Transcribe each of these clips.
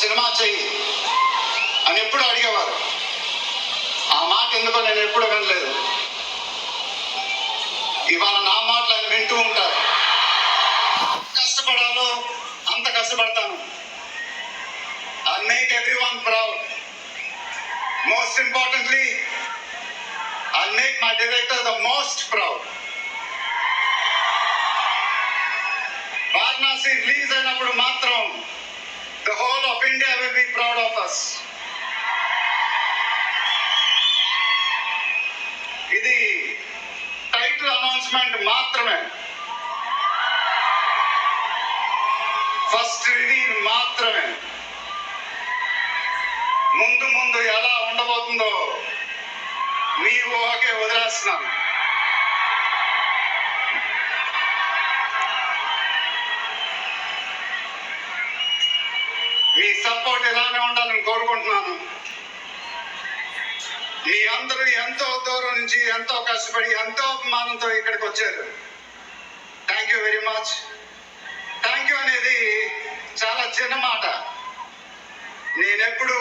Cinema చెయ్యి అని ఎప్పుడు అడిగేవారు. ఆ మాట ఎందుకో నేను ఎప్పుడు వినలేదు. ఇవాళ నా మాటలు ఆయన వింటూ ఉంటారు. కష్టపడాలో అంత కష్టపడతాను. I'll make everyone proud. Most importantly, I'll make my director the most proud. Varanasi release అయినప్పుడు మాత్రం the whole of India will be proud of us. ఇది టైటిల్ అనౌన్స్మెంట్ మాత్రమే, ఫస్ట్ రిలీజ్ మాత్రమే. ముందు ముందు ఎలా ఉండబోతుందో మీ ఊహకే వదిలేస్తున్నాను. మీ సపోర్ట్ ఇలానే ఉండాలని కోరుకుంటున్నాను. మీ అందరూ ఎంతో దూరం నుంచి ఎంతో కష్టపడి ఎంతో అభిమానంతో ఇక్కడికి వచ్చారు. Thank you very much. Thank you అనేది చాలా చిన్న మాట. నేనెప్పుడు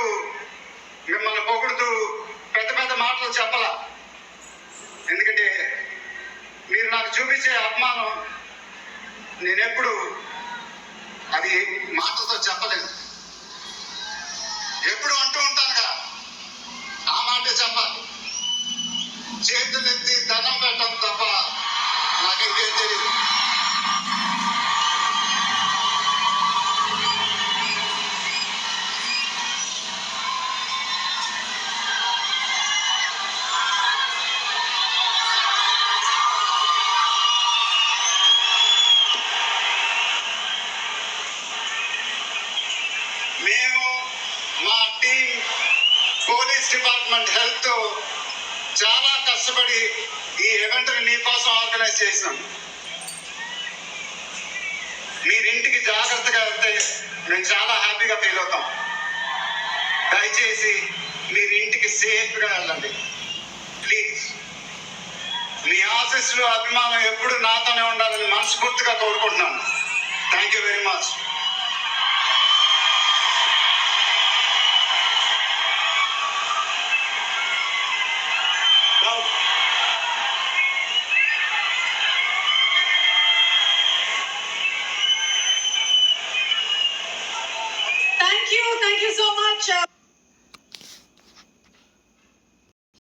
మిమ్మల్ని పొగుడుతూ పెద్ద పెద్ద మాటలు చెప్పలా. ఎందుకంటే మీరు నాకు చూపించే అభిమానం నేనెప్పుడు అది మాటలతో చెప్పలేదు. ఎప్పుడు అంటూ ఉంటానుగా, ఆ మాటే చెప్పాలి. చేతులెత్తి దండం పెట్టడం తప్ప నాకు ఇంకేం తెలియదు. మేము మా టీం పోలీస్ డిపార్ట్మెంట్ హెల్త్ తో చాలా కష్టపడి ఈ ఈవెంట్ మీకోసం ఆర్గనైజ్ చేసినాం. మీరింటికి జాగ్రత్తగా వెళ్తే మేము చాలా హ్యాపీగా ఫీల్ అవుతాం. దయచేసి మీరింటికి సేఫ్గా వెళ్ళండి ప్లీజ్. మీ ఆశీస్సులు అభిమానం ఎప్పుడు నాతోనే ఉండాలని మనస్ఫూర్తిగా కోరుకుంటున్నాను. Thank you very much.